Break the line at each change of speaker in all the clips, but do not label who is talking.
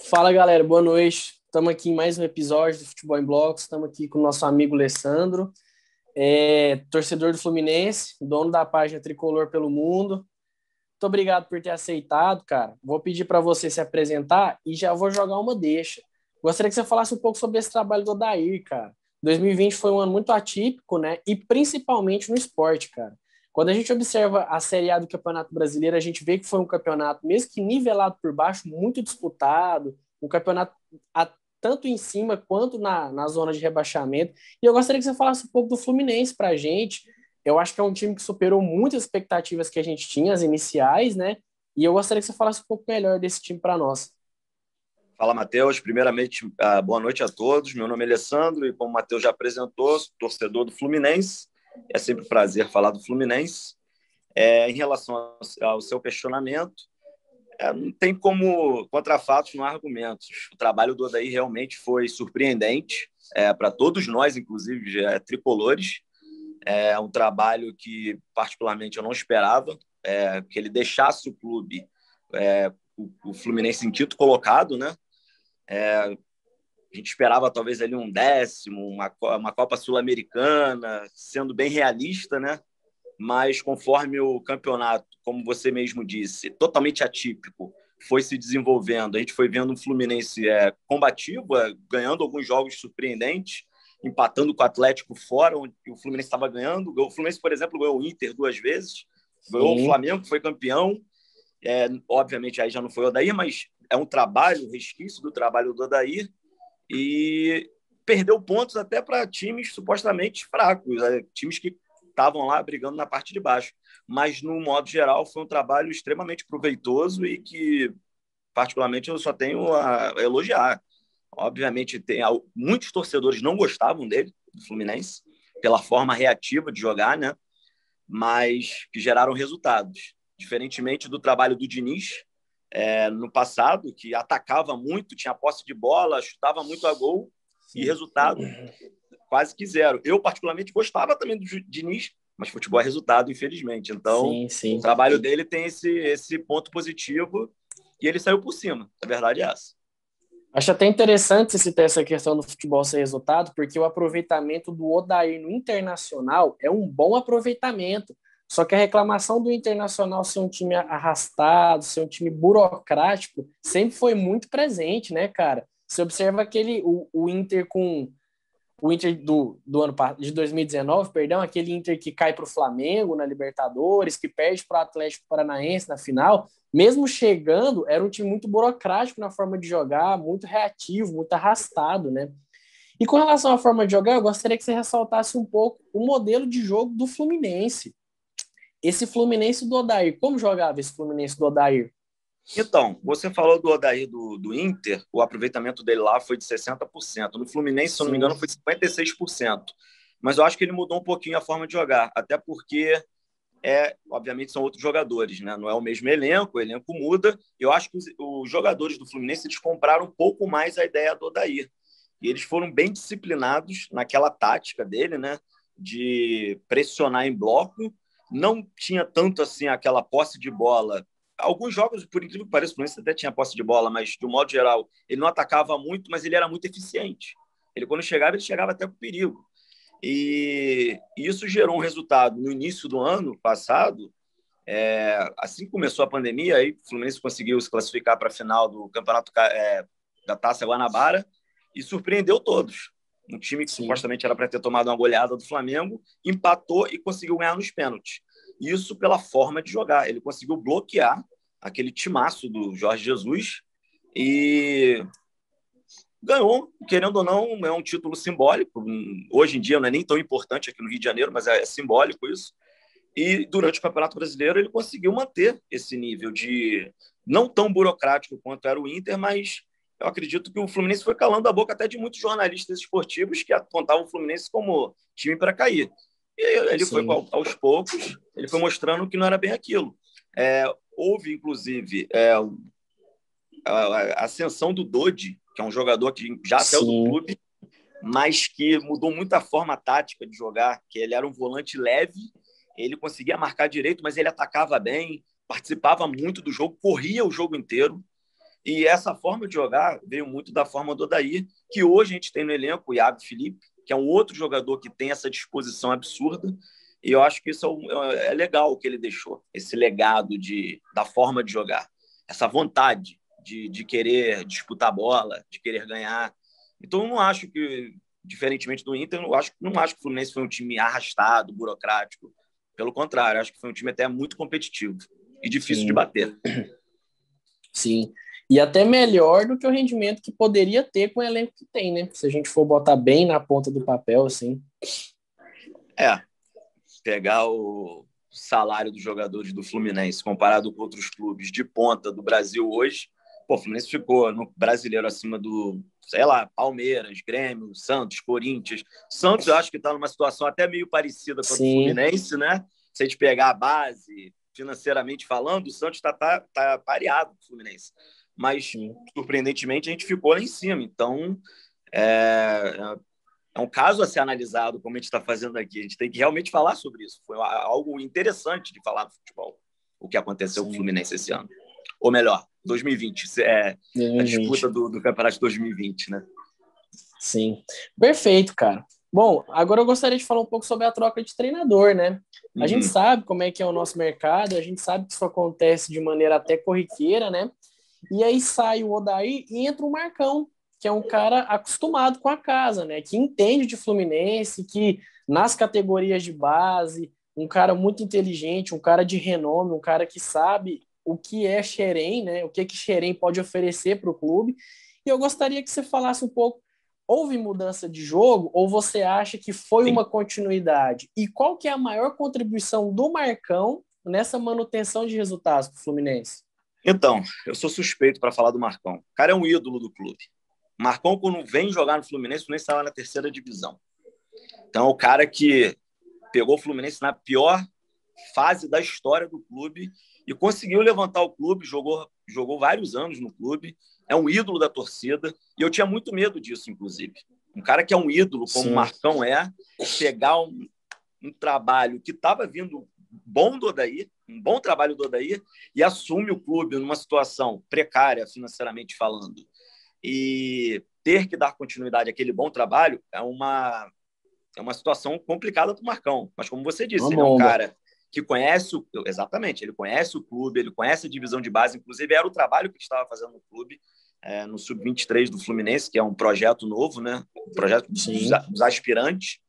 Fala, galera, boa noite. Estamos aqui em mais um episódio do Futebol em Blocos. Estamos aqui com o nosso amigo Alessandro, torcedor do Fluminense, dono da página Tricolor pelo Mundo. Muito obrigado por ter aceitado, cara. Vou pedir para você se apresentar e já vou jogar uma deixa. Gostaria que você falasse um pouco sobre esse trabalho do Odair, cara. 2020 foi um ano muito atípico, né? E principalmente no esporte, cara. Quando a gente observa a Série A do Campeonato Brasileiro, a gente vê que foi um campeonato, mesmo que nivelado por baixo, muito disputado, um campeonato tanto em cima quanto na zona de rebaixamento. E eu gostaria que você falasse um pouco do Fluminense para a gente. Eu acho que é um time que superou muitas expectativas que a gente tinha, as iniciais, né? E eu gostaria que você falasse um pouco melhor desse time para nós.
Fala, Matheus. Primeiramente, boa noite a todos. Meu nome é Alessandro e, como o Matheus já apresentou, sou torcedor do Fluminense. É sempre um prazer falar do Fluminense. Em relação ao seu questionamento, não tem como contra fatos, não há argumentos. O trabalho do Odair realmente foi surpreendente, para todos nós, inclusive, tricolores. É um trabalho que, particularmente, eu não esperava, que ele deixasse o clube, o Fluminense em quinto colocado, né? A gente esperava talvez ali um décimo, uma Copa Sul-Americana, sendo bem realista, né? Mas conforme o campeonato, como você mesmo disse, totalmente atípico, foi se desenvolvendo, a gente foi vendo um Fluminense combativo, ganhando alguns jogos surpreendentes, empatando com o Atlético fora, onde o Fluminense estava ganhando. O Fluminense, por exemplo, ganhou o Inter 2 vezes, ganhou o
Sim.
Flamengo, que foi campeão. Obviamente, aí já não foi o Odair, mas é um trabalho, resquício do trabalho do Odair, e perdeu pontos até para times supostamente fracos, times que estavam lá brigando na parte de baixo. Mas, no modo geral, foi um trabalho extremamente proveitoso e que, particularmente, eu só tenho a elogiar. Obviamente, muitos torcedores não gostavam dele, do Fluminense, pela forma reativa de jogar, né? Mas que geraram resultados. Diferentemente do trabalho do Diniz, no passado, que atacava muito, tinha posse de bola, chutava muito a gol, e
Sim.
resultado quase que zero. Eu, particularmente, gostava também do Diniz, mas futebol é resultado, infelizmente. Então,
Sim,
o
sim.
trabalho dele tem esse ponto positivo e ele saiu por cima. A verdade é essa.
Acho até interessante você citar essa questão do futebol ser resultado, porque o aproveitamento do Odair no Internacional é um bom aproveitamento. Só que a reclamação do Internacional ser um time arrastado, ser um time burocrático, sempre foi muito presente, né, cara? Você observa o Inter com o Inter do ano de 2019, perdão, aquele Inter que cai para o Flamengo na Libertadores, que perde para o Atlético Paranaense na final, mesmo chegando, era um time muito burocrático na forma de jogar, muito reativo, muito arrastado, né? E com relação à forma de jogar, eu gostaria que você ressaltasse um pouco o modelo de jogo do Fluminense. Esse Fluminense do Odair, como jogava esse Fluminense do Odair?
Então, você falou do Odair do Inter, o aproveitamento dele lá foi de 60%. No Fluminense, se eu não me
Sim,
engano, foi 56%. Mas eu acho que ele mudou um pouquinho a forma de jogar, até porque obviamente são outros jogadores, né? Não é o mesmo elenco, o elenco muda. Eu acho que os jogadores do Fluminense eles compraram um pouco mais a ideia do Odair. E eles foram bem disciplinados naquela tática dele, né? De pressionar em bloco. Não tinha tanto assim aquela posse de bola. Alguns jogos, por incrível que pareça, o Fluminense até tinha posse de bola, mas de um modo geral, ele não atacava muito, mas ele era muito eficiente. Quando chegava, ele chegava até com perigo. E isso gerou um resultado no início do ano passado. Assim que começou a pandemia, aí o Fluminense conseguiu se classificar para a final do campeonato da Taça Guanabara e surpreendeu todos. Um time que
sim.
supostamente era para ter tomado uma goleada do Flamengo, empatou e conseguiu ganhar nos pênaltis. Isso pela forma de jogar. Ele conseguiu bloquear aquele timaço do Jorge Jesus e ganhou, querendo ou não, é um título simbólico. Hoje em dia não é nem tão importante aqui no Rio de Janeiro, mas é simbólico isso. E durante o Campeonato Brasileiro ele conseguiu manter esse nível de não tão burocrático quanto era o Inter, mas eu acredito que o Fluminense foi calando a boca até de muitos jornalistas esportivos que apontavam o Fluminense como time para cair. E ele foi
Sim.
aos poucos, ele foi mostrando que não era bem aquilo. Houve, inclusive, a ascensão do Dodi, que é um jogador que já saiu do
Sim.
clube, mas que mudou muito a forma tática de jogar, que ele era um volante leve, ele conseguia marcar direito, mas ele atacava bem, participava muito do jogo, corria o jogo inteiro. E essa forma de jogar veio muito da forma do Odair, que hoje a gente tem no elenco o Iago Felipe, que é um outro jogador que tem essa disposição absurda. E eu acho que isso é legal o que ele deixou, esse legado da forma de jogar, essa vontade de querer disputar a bola, de querer ganhar. Então, eu não acho que, diferentemente do Inter, não acho que o Fluminense foi um time arrastado, burocrático. Pelo contrário, acho que foi um time até muito competitivo e difícil de
Sim.
bater.
Sim. E até melhor do que o rendimento que poderia ter com o elenco que tem, né? Se a gente for botar bem na ponta do papel, assim.
Pegar o salário dos jogadores do Fluminense comparado com outros clubes de ponta do Brasil hoje, o Fluminense ficou no brasileiro acima do, sei lá, Palmeiras, Grêmio, Santos, Corinthians. Santos eu acho que está numa situação até meio parecida com a do Fluminense, né? Se a gente pegar a base, financeiramente falando, o Santos tá pareado com o Fluminense. Mas, surpreendentemente, a gente ficou lá em cima. Então, é um caso a ser analisado, como a gente está fazendo aqui. A gente tem que realmente falar sobre isso. Foi algo interessante de falar do futebol, o que aconteceu com o Fluminense esse ano. Ou melhor, 2020. 2020. A disputa do campeonato de 2020, né?
Sim. Perfeito, cara. Bom, agora eu gostaria de falar um pouco sobre a troca de treinador, né? A gente sabe como é que é o nosso mercado, a gente sabe que isso acontece de maneira até corriqueira, né? E aí sai o Odair e entra o Marcão, que é um cara acostumado com a casa, né? Que entende de Fluminense, que nas categorias de base, um cara muito inteligente, um cara de renome, um cara que sabe o que é Xerém, né? O que Xerém pode oferecer para o clube. E eu gostaria que você falasse um pouco, houve mudança de jogo ou você acha que foi uma continuidade? E qual que é a maior contribuição do Marcão nessa manutenção de resultados para o Fluminense?
Então, eu sou suspeito para falar do Marcão. O cara é um ídolo do clube. O Marcão, quando vem jogar no Fluminense, o Fluminense estava na terceira divisão. Então, o cara que pegou o Fluminense na pior fase da história do clube e conseguiu levantar o clube, jogou vários anos no clube, é um ídolo da torcida, e eu tinha muito medo disso, inclusive. Um cara que é um ídolo, como o Marcão pegar um trabalho que estava vindo bom do Odair, um bom trabalho do Odair, e assume o clube numa situação precária, financeiramente falando, e ter que dar continuidade àquele bom trabalho é uma situação complicada para o Marcão. Mas, como você disse, ele é um cara que conhece exatamente, ele conhece o clube, ele conhece a divisão de base, inclusive era o trabalho que ele estava fazendo no clube, no Sub-23 do Fluminense, que é um projeto novo, né? Um projeto dos aspirantes.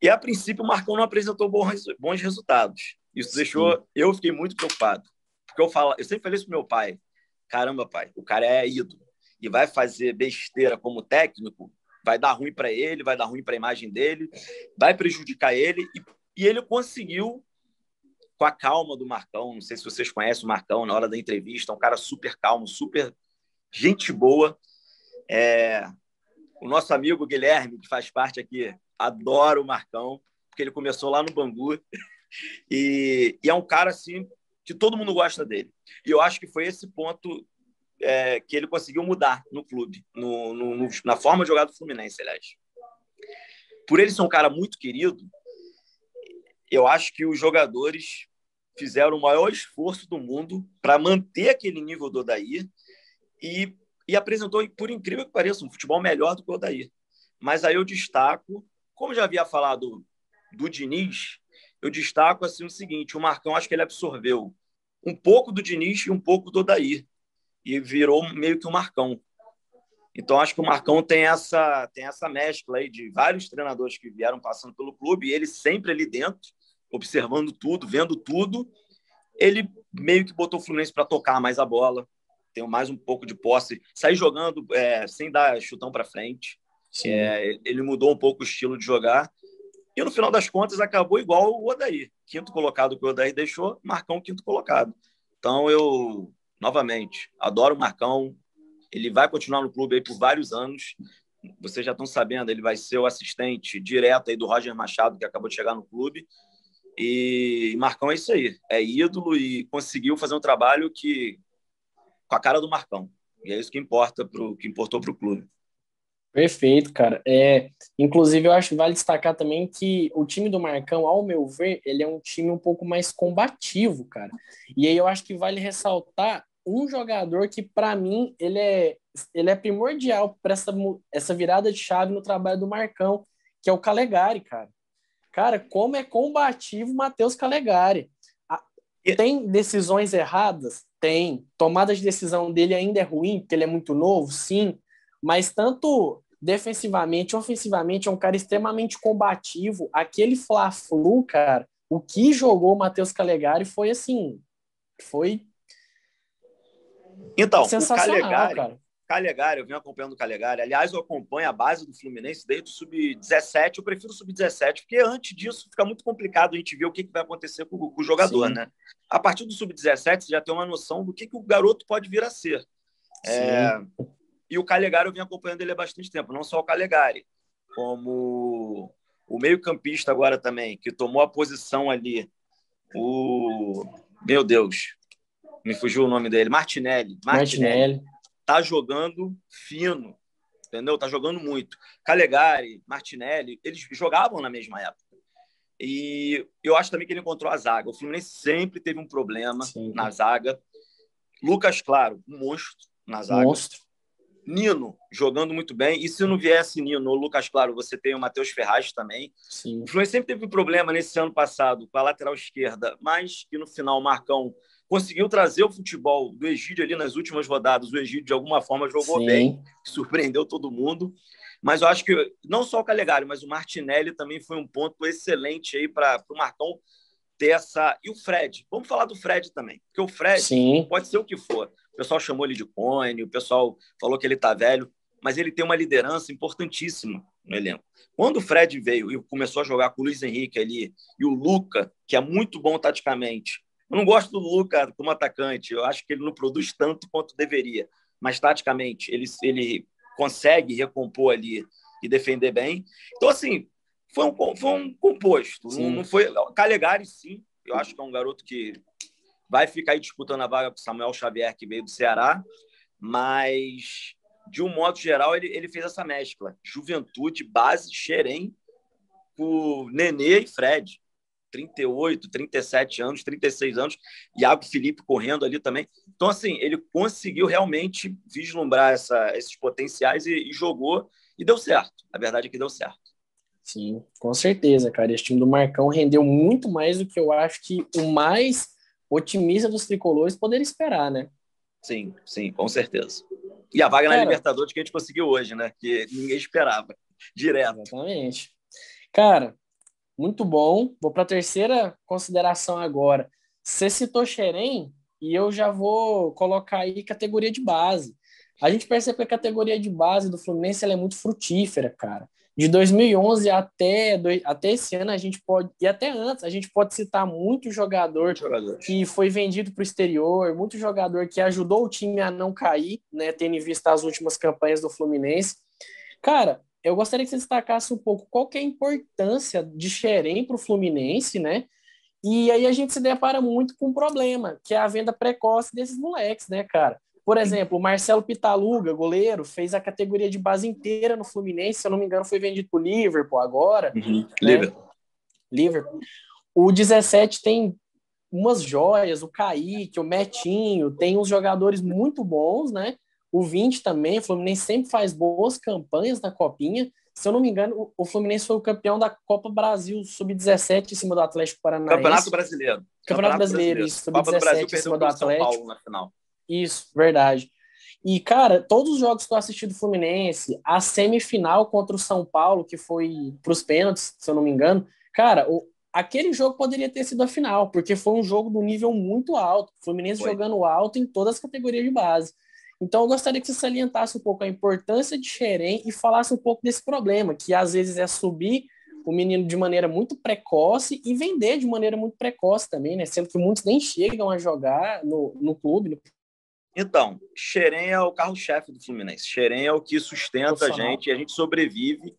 E, a princípio, o Marcão não apresentou bons resultados. Isso deixou... Eu fiquei muito preocupado. Porque eu sempre falei isso pro meu pai. Caramba, pai, o cara é ídolo. E vai fazer besteira como técnico, vai dar ruim para ele, vai dar ruim para a imagem dele, vai prejudicar ele. E ele conseguiu, com a calma do Marcão, não sei se vocês conhecem o Marcão, na hora da entrevista, um cara super calmo, super gente boa. O nosso amigo Guilherme, que faz parte aqui, adora o Marcão, porque ele começou lá no Bangu. E é um cara, assim, que todo mundo gosta dele. E eu acho que foi esse ponto que ele conseguiu mudar no clube, na forma de jogar do Fluminense, aliás. Por ele ser um cara muito querido, eu acho que os jogadores fizeram o maior esforço do mundo para manter aquele nível do Odair e apresentou, por incrível que pareça, um futebol melhor do que o Odair. Mas aí eu destaco, como já havia falado do Diniz, eu destaco assim, o seguinte, o Marcão, acho que ele absorveu um pouco do Diniz e um pouco do Odair, e virou meio que um Marcão. Então, acho que o Marcão tem essa mescla aí de vários treinadores que vieram passando pelo clube, e ele sempre ali dentro, observando tudo, vendo tudo. Ele meio que botou o Fluminense para tocar mais a bola, ter mais um pouco de posse, sair jogando sem dar chutão para frente. Ele mudou um pouco o estilo de jogar. E, no final das contas, acabou igual o Odair. Quinto colocado que o Odair deixou, Marcão quinto colocado. Então, eu, novamente, adoro o Marcão. Ele vai continuar no clube aí por vários anos. Vocês já estão sabendo, ele vai ser o assistente direto aí do Roger Machado, que acabou de chegar no clube. E Marcão é isso aí. É ídolo e conseguiu fazer um trabalho com a cara do Marcão. E é isso que importou para o clube.
Perfeito, cara. Inclusive, eu acho que vale destacar também que o time do Marcão, ao meu ver, ele é um time um pouco mais combativo, cara. E aí eu acho que vale ressaltar um jogador que, para mim, ele é primordial para essa virada de chave no trabalho do Marcão, que é o Calegari, cara. Cara, como é combativo o Matheus Calegari. Tem decisões erradas? Tem. Tomada de decisão dele ainda é ruim, porque ele é muito novo? Sim. Mas tanto defensivamente, ofensivamente, é um cara extremamente combativo. Aquele Fla-Flu, cara, o que jogou o Matheus Calegari foi assim, foi
Então, o
sensacional, cara.
Calegari, eu venho acompanhando o Calegari. Aliás, eu acompanho a base do Fluminense desde o sub-17. Eu prefiro o sub-17, porque antes disso fica muito complicado a gente ver o que vai acontecer com o jogador,
Sim,
né? A partir do sub-17, você já tem uma noção do que o garoto pode vir a ser.
sim.
E o Calegari, eu venho acompanhando ele há bastante tempo. Não só o Calegari, como o meio-campista agora também, que tomou a posição ali. Meu Deus, me fugiu o nome dele. Martinelli.
Martinelli.
Tá jogando fino, entendeu? Tá jogando muito. Calegari, Martinelli, eles jogavam na mesma época. E eu acho também que ele encontrou a zaga. O Fluminense sempre teve um problema
Sim.
na zaga. Lucas Claro, um monstro na zaga.
Monstro.
Nino, jogando muito bem. E se não viesse Nino ou Lucas Claro, você tem o Matheus Ferraz também.
Sim.
O Fluminense sempre teve um problema nesse ano passado com a lateral esquerda, mas que no final o Marcão conseguiu trazer o futebol do Egídio ali nas últimas rodadas. O Egídio, de alguma forma, jogou bem, surpreendeu todo mundo. Mas eu acho que não só o Calegari, mas o Martinelli também foi um ponto excelente aí para o Marcão ter essa... E o Fred. Vamos falar do Fred também, porque o Fred pode ser o que for. O pessoal chamou ele de cone, o pessoal falou que ele está velho, mas ele tem uma liderança importantíssima no elenco. Quando o Fred veio e começou a jogar com o Luiz Henrique ali e o Luca, que é muito bom taticamente, eu não gosto do Luca como atacante, eu acho que ele não produz tanto quanto deveria, mas taticamente ele consegue recompor ali e defender bem. Então, assim, foi um composto. Não foi... Calegari, sim, eu acho que é um garoto que vai ficar aí disputando a vaga com o Samuel Xavier, que veio do Ceará, mas, de um modo geral, ele fez essa mescla. Juventude, base, Xerém, com Nenê e Fred. 38, 37 anos, 36 anos, Iago Felipe correndo ali também. Então, assim, ele conseguiu realmente vislumbrar esses potenciais e jogou, e deu certo. A verdade é que deu certo.
Sim, com certeza, cara. Esse time do Marcão rendeu muito mais do que eu acho que o mais otimista dos tricolores poderia esperar, né?
Sim, sim, com certeza. E a vaga na Libertadores que a gente conseguiu hoje, né? Que ninguém esperava. Direto.
Exatamente. Cara, muito bom. Vou para a terceira consideração agora. Você citou Xerém e eu já vou colocar aí categoria de base. A gente percebe que a categoria de base do Fluminense ela é muito frutífera, cara. De 2011 até esse ano, a gente pode, e até antes, a gente pode citar muito jogador que foi vendido para o exterior, muito jogador que ajudou o time a não cair, né, tendo em vista as últimas campanhas do Fluminense. Cara, eu gostaria que você destacasse um pouco qual que é a importância de Xerém para o Fluminense, né? E aí a gente se depara muito com um problema, que é a venda precoce desses moleques, né, cara? Por exemplo, o Marcelo Pitaluga, goleiro, fez a categoria de base inteira no Fluminense, se eu não me engano, foi vendido para o Liverpool agora. Né? Liverpool. O 17 tem umas joias, o Kaique, o Metinho, tem uns jogadores muito bons, né? O 20 também, o Fluminense sempre faz boas campanhas na Copinha. Se eu não me engano, o Fluminense foi o campeão da Copa Brasil Sub-17 em cima do Atlético Paranaense.
Campeonato Brasileiro.
Campeonato Brasileiro, isso,
Sub-17
em cima do Atlético.
São Paulo na final.
Isso, verdade. E, cara, todos os jogos que eu assisti do Fluminense, a semifinal contra o São Paulo, que foi para os pênaltis, se eu não me engano, cara, aquele jogo poderia ter sido a final, porque foi um jogo do nível muito alto. O Fluminense jogando alto em todas as categorias de base. Então, eu gostaria que você salientasse um pouco a importância de Xerém e falasse um pouco desse problema, que às vezes é subir o menino de maneira muito precoce e vender de maneira muito precoce também, né? Sendo que muitos nem chegam a jogar no clube.
Então, Xerém é o carro-chefe do Fluminense. Xerém é o que sustenta a gente e a gente sobrevive.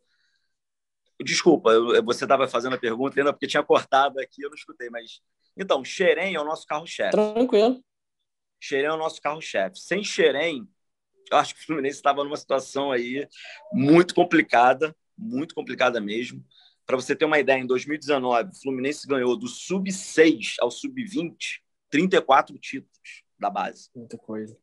Desculpa, você estava fazendo a pergunta ainda porque tinha cortado aqui, eu não escutei, mas... Então, Xerém é o nosso carro-chefe.
Tranquilo.
Xerém é o nosso carro-chefe. Sem Xerém, eu acho que o Fluminense estava numa situação aí muito complicada mesmo. Para você ter uma ideia, em 2019, o Fluminense ganhou do sub-6 ao sub-20 34 títulos. da base.
Muita coisa.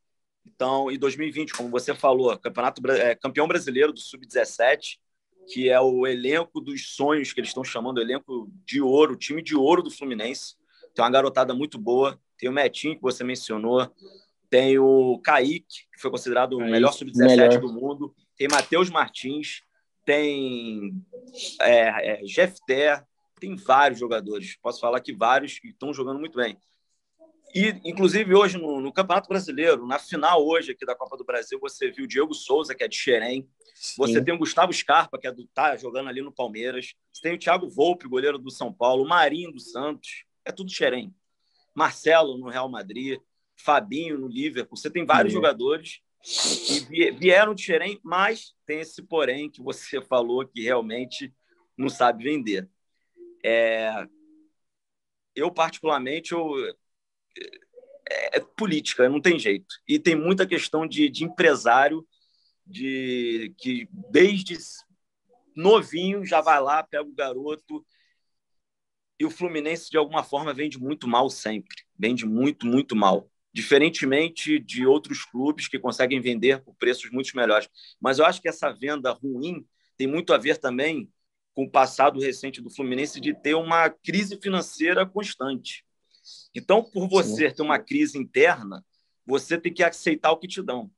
Então, em 2020, como você falou, campeão brasileiro do Sub-17, que é o elenco dos sonhos que eles estão chamando, o elenco de ouro, o time de ouro do Fluminense. Tem uma garotada muito boa, tem o Metinho, que você mencionou, tem o Kaique, que foi considerado o melhor Sub-17 do mundo, tem Matheus Martins, tem Jefté, tem vários jogadores. Posso falar que vários que estão jogando muito bem. E, inclusive, hoje, no Campeonato Brasileiro, na final hoje aqui da Copa do Brasil, você viu o Diego Souza, que é de Xerém. Sim. Você tem o Gustavo Scarpa, que tá jogando ali no Palmeiras. Você tem o Thiago Volpe, goleiro do São Paulo. O Marinho do Santos. É tudo Xerém. Marcelo no Real Madrid. Fabinho no Liverpool. Você tem vários jogadores que vieram de Xerém, mas tem esse porém que você falou que realmente não sabe vender. Eu, particularmente, é política, não tem jeito. E tem muita questão de empresário que desde novinho já vai lá, pega o garoto. E o Fluminense, de alguma forma, vende muito mal sempre. Vende muito, muito mal. Diferentemente de outros clubes que conseguem vender por preços muito melhores. Mas eu acho que essa venda ruim tem muito a ver também com o passado recente do Fluminense de ter uma crise financeira constante. Então, por você ter uma crise interna, você tem que aceitar o que te dão.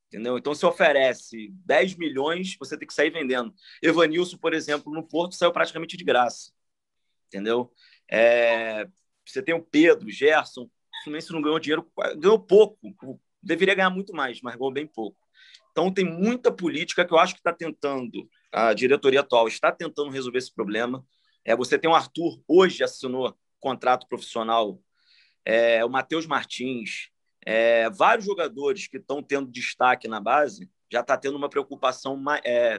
Entendeu? Então, se oferece 10 milhões, você tem que sair vendendo. Evanilson, por exemplo, no Porto, saiu praticamente de graça. Entendeu? Você tem o Pedro, Gerson. O Fluminense não ganhou dinheiro, ganhou pouco. Deveria ganhar muito mais, mas ganhou bem pouco. Então, tem muita política que eu acho que está tentando, a diretoria atual está tentando resolver esse problema. Você tem o Arthur, hoje assinou contrato profissional, o Matheus Martins, vários jogadores que estão tendo destaque na base, já está tendo uma preocupação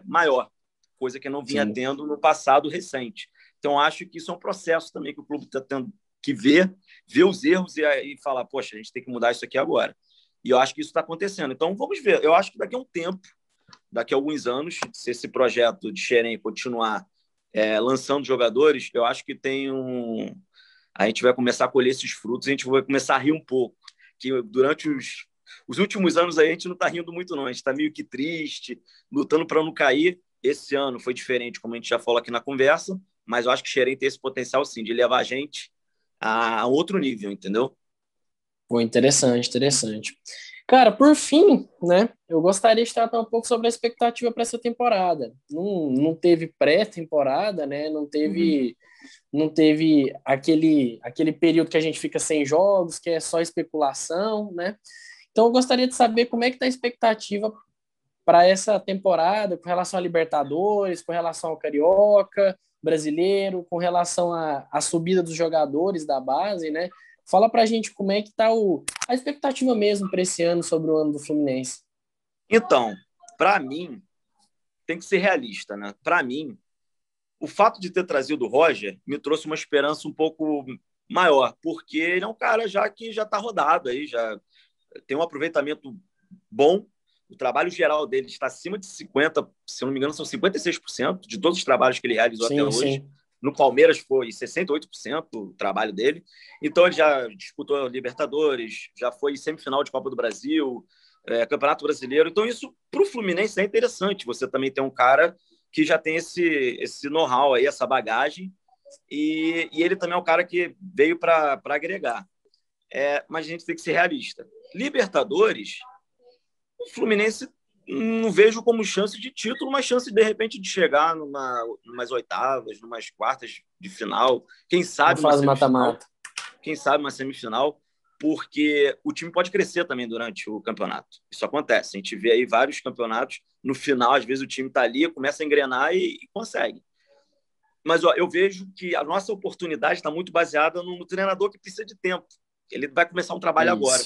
maior, coisa que não vinha tendo no passado recente. Então, acho que isso é um processo também que o clube está tendo que ver os erros e falar, poxa, a gente tem que mudar isso aqui agora. E eu acho que isso está acontecendo. Então, vamos ver. Eu acho que daqui a um tempo, daqui a alguns anos, se esse projeto de Xerém continuar lançando jogadores, eu acho que a gente vai começar a colher esses frutos, a gente vai começar a rir um pouco. Que durante os últimos anos aí, a gente não está rindo muito, não. A gente está meio que triste, lutando para não cair. Esse ano foi diferente, como a gente já falou aqui na conversa, mas eu acho que o Xerém tem esse potencial, sim, de levar a gente a outro nível, entendeu?
Pô, interessante. Cara, por fim, né, eu gostaria de tratar um pouco sobre a expectativa para essa temporada. Não teve pré-temporada, né, não teve aquele período que a gente fica sem jogos, que é só especulação, né? Então eu gostaria de saber como é que está a expectativa para essa temporada, com relação a Libertadores, com relação ao Carioca, Brasileiro, com relação à subida dos jogadores da base, né? Fala pra gente como é que tá a expectativa mesmo para esse ano, sobre o ano do Fluminense.
Então, para mim, tem que ser realista, né? Para mim, o fato de ter trazido o Roger me trouxe uma esperança um pouco maior, porque ele é um cara que já está rodado aí, já tem um aproveitamento bom. O trabalho geral dele está acima de 50%, se não me engano, são 56% de todos os trabalhos que ele realizou até hoje. No Palmeiras foi 68% o trabalho dele. Então, ele já disputou Libertadores, já foi semifinal de Copa do Brasil, Campeonato Brasileiro. Então, isso para o Fluminense é interessante. Você também tem um cara que já tem esse know-how aí, essa bagagem, e ele também é um cara que veio para agregar. Mas a gente tem que ser realista. Libertadores, o Fluminense não vejo como chance de título, mas chance, de repente, de chegar numas oitavas, numas quartas de final. Quem sabe uma semifinal. Mata-mata. Quem sabe uma semifinal, porque o time pode crescer também durante o campeonato. Isso acontece. A gente vê aí vários campeonatos, no final, às vezes o time está ali, começa a engrenar e consegue. Mas eu vejo que a nossa oportunidade está muito baseada no treinador que precisa de tempo. Ele vai começar um trabalho agora.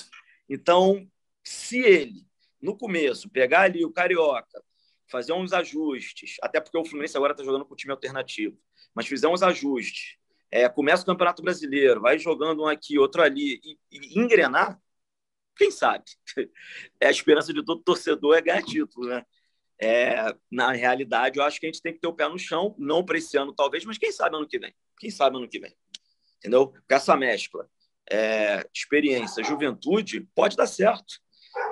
Então, se ele, no começo, pegar ali o Carioca, fazer uns ajustes, até porque o Fluminense agora está jogando com o time alternativo, mas fizer uns ajustes, começa o Campeonato Brasileiro, vai jogando um aqui, outro ali, e engrenar, quem sabe? A esperança de todo torcedor é ganhar título, né? Na realidade, eu acho que a gente tem que ter o pé no chão, não para esse ano, talvez, mas quem sabe ano que vem? Quem sabe ano que vem? Entendeu? Com essa mescla experiência, juventude, pode dar certo.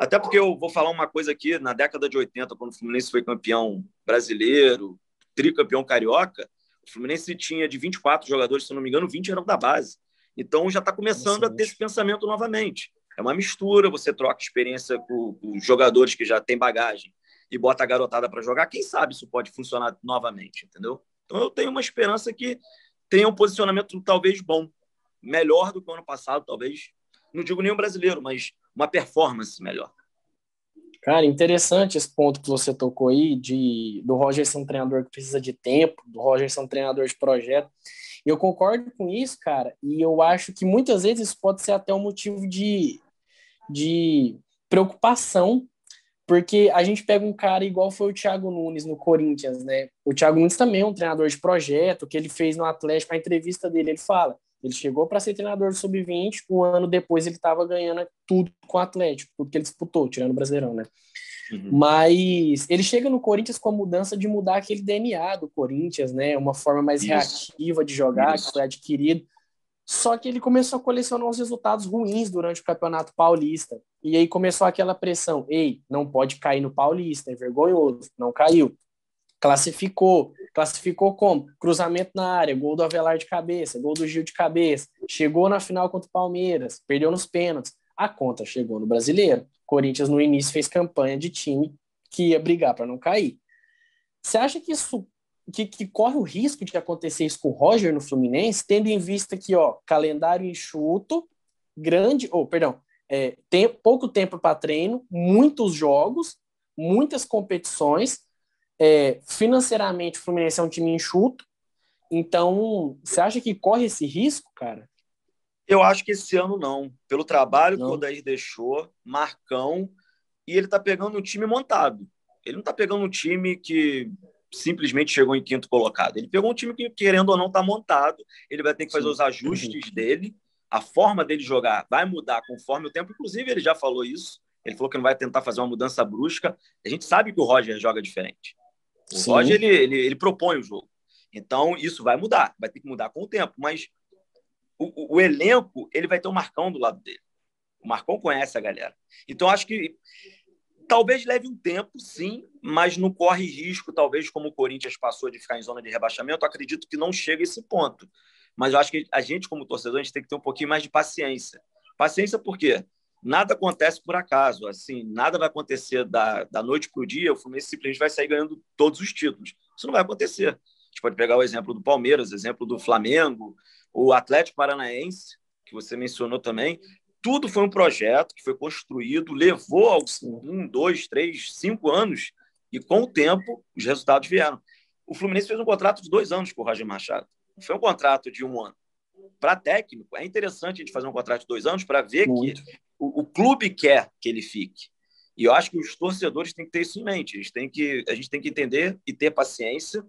Até porque eu vou falar uma coisa aqui, na década de 80, quando o Fluminense foi campeão brasileiro, tricampeão carioca, o Fluminense tinha de 24 jogadores, se não me engano, 20 eram da base. Então já está começando a ter esse pensamento novamente. É uma mistura, você troca experiência com jogadores que já têm bagagem e bota a garotada para jogar. Quem sabe isso pode funcionar novamente, entendeu? Então eu tenho uma esperança que tenha um posicionamento talvez bom, melhor do que o ano passado, talvez. Não digo nenhum brasileiro, mas uma performance melhor.
Cara, interessante esse ponto que você tocou aí, do Roger ser um treinador que precisa de tempo, do Roger ser um treinador de projeto. Eu concordo com isso, cara, e eu acho que muitas vezes isso pode ser até um motivo de preocupação, porque a gente pega um cara igual foi o Thiago Nunes no Corinthians, né? O Thiago Nunes também é um treinador de projeto, que ele fez no Atlético, a entrevista dele, ele fala, ele chegou para ser treinador do Sub-20, um ano depois ele estava ganhando tudo com o Atlético, tudo que ele disputou, tirando o Brasileirão, né? Uhum. Mas ele chega no Corinthians com a mudança de mudar aquele DNA do Corinthians, né? Uma forma mais reativa de jogar, que foi adquirido. Só que ele começou a colecionar os resultados ruins durante o Campeonato Paulista. E aí começou aquela pressão. Ei, não pode cair no Paulista, é vergonhoso. Não caiu. Classificou como? Cruzamento na área, gol do Avelar de cabeça, gol do Gil de cabeça. Chegou na final contra o Palmeiras, perdeu nos pênaltis. A conta chegou no Brasileiro. Corinthians, no início, fez campanha de time que ia brigar para não cair. Você acha que isso que corre o risco de acontecer isso com o Roger no Fluminense, tendo em vista que, calendário enxuto, pouco tempo para treino, muitos jogos, muitas competições, financeiramente o Fluminense é um time enxuto, então você acha que corre esse risco, cara?
Eu acho que esse ano não, pelo trabalho que o Odair deixou, Marcão, e ele tá pegando um time montado, ele não tá pegando um time que simplesmente chegou em quinto colocado. Ele pegou um time que, querendo ou não, está montado. Ele vai ter que fazer os ajustes dele. A forma dele jogar vai mudar conforme o tempo. Inclusive, ele já falou isso. Ele falou que não vai tentar fazer uma mudança brusca. A gente sabe que o Roger joga diferente. O Roger, ele propõe o jogo. Então, isso vai mudar. Vai ter que mudar com o tempo. Mas o elenco, ele vai ter o Marcão do lado dele. O Marcão conhece a galera. Então, acho que talvez leve um tempo, sim, mas não corre risco, talvez, como o Corinthians passou de ficar em zona de rebaixamento. Eu acredito que não chega a esse ponto. Mas eu acho que a gente, como torcedor, a gente tem que ter um pouquinho mais de paciência. Paciência por quê? Nada acontece por acaso. Assim, nada vai acontecer da noite para o dia, o Fluminense simplesmente vai sair ganhando todos os títulos. Isso não vai acontecer. A gente pode pegar o exemplo do Palmeiras, o exemplo do Flamengo, o Atlético Paranaense, que você mencionou também. Tudo foi um projeto que foi construído, levou 1, 2, 3, 5 anos e, com o tempo, os resultados vieram. O Fluminense fez um contrato de 2 anos com o Roger Machado. Não foi um contrato de 1 ano. Para técnico, é interessante a gente fazer um contrato de 2 anos para ver que o clube quer que ele fique. E eu acho que os torcedores têm que ter isso em mente. A gente tem que entender e ter paciência.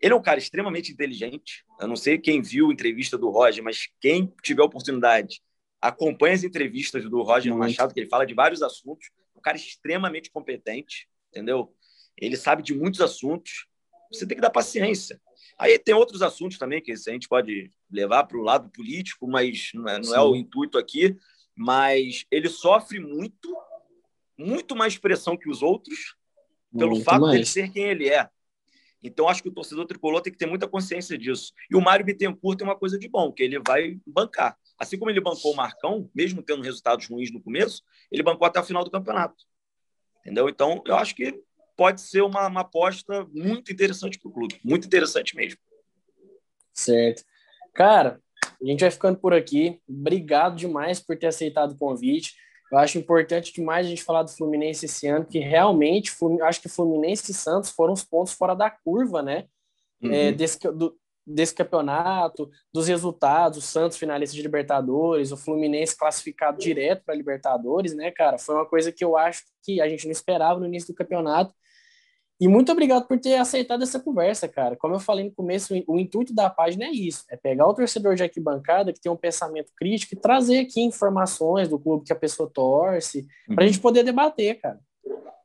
Ele é um cara extremamente inteligente. Eu não sei quem viu a entrevista do Roger, mas quem tiver oportunidade, acompanha as entrevistas do Roger Machado, que ele fala de vários assuntos. Um cara extremamente competente, entendeu? Ele sabe de muitos assuntos. Você tem que dar paciência. Aí tem outros assuntos também que a gente pode levar para o lado político, mas não é o intuito aqui. Mas ele sofre muito mais pressão que os outros pelo fato de ele ser quem ele é. Então, acho que o torcedor tricolor tem que ter muita consciência disso. E o Mário Bittencourt tem uma coisa de bom, que ele vai bancar. Assim como ele bancou o Marcão, mesmo tendo resultados ruins no começo, ele bancou até o final do campeonato. Entendeu? Então, eu acho que pode ser uma aposta muito interessante para o clube. Muito interessante mesmo.
Certo. Cara, a gente vai ficando por aqui. Obrigado demais por ter aceitado o convite. Eu acho importante demais a gente falar do Fluminense esse ano, que realmente, acho que Fluminense e Santos foram os pontos fora da curva, né? Desse campeonato, dos resultados, o Santos finalista de Libertadores, o Fluminense classificado direto para Libertadores, né, cara? Foi uma coisa que eu acho que a gente não esperava no início do campeonato. E muito obrigado por ter aceitado essa conversa, cara. Como eu falei no começo, o intuito da página é isso, é pegar o torcedor de arquibancada que tem um pensamento crítico e trazer aqui informações do clube que a pessoa torce, para a gente poder debater, cara.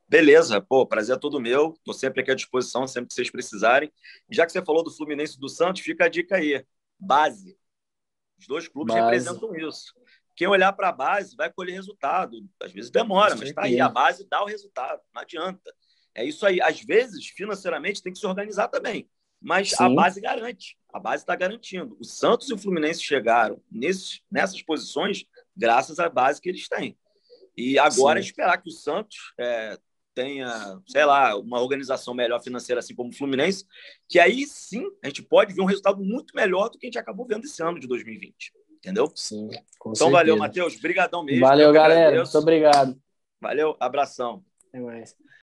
Beleza, pô, prazer é todo meu. Estou sempre aqui à disposição, sempre que vocês precisarem. Já que você falou do Fluminense e do Santos, fica a dica aí. Base. Os dois clubes
Base.
representam isso. Quem olhar para a base vai colher resultado. Às vezes demora, mas está aí. A base dá o resultado. Não adianta. É isso aí. Às vezes, financeiramente, tem que se organizar também. Mas
Sim.
a base garante. A base está garantindo. O Santos e o Fluminense chegaram nessas posições graças à base que eles têm. E agora
Sim.
esperar que o Santos tenha, sei lá, uma organização melhor financeira, assim como o Fluminense, que aí sim a gente pode ver um resultado muito melhor do que a gente acabou vendo esse ano de 2020. Entendeu?
Sim, com
então,
certeza.
Valeu, Matheus. Obrigadão mesmo.
Valeu, galera. Muito obrigado.
Valeu, abração.
Até mais.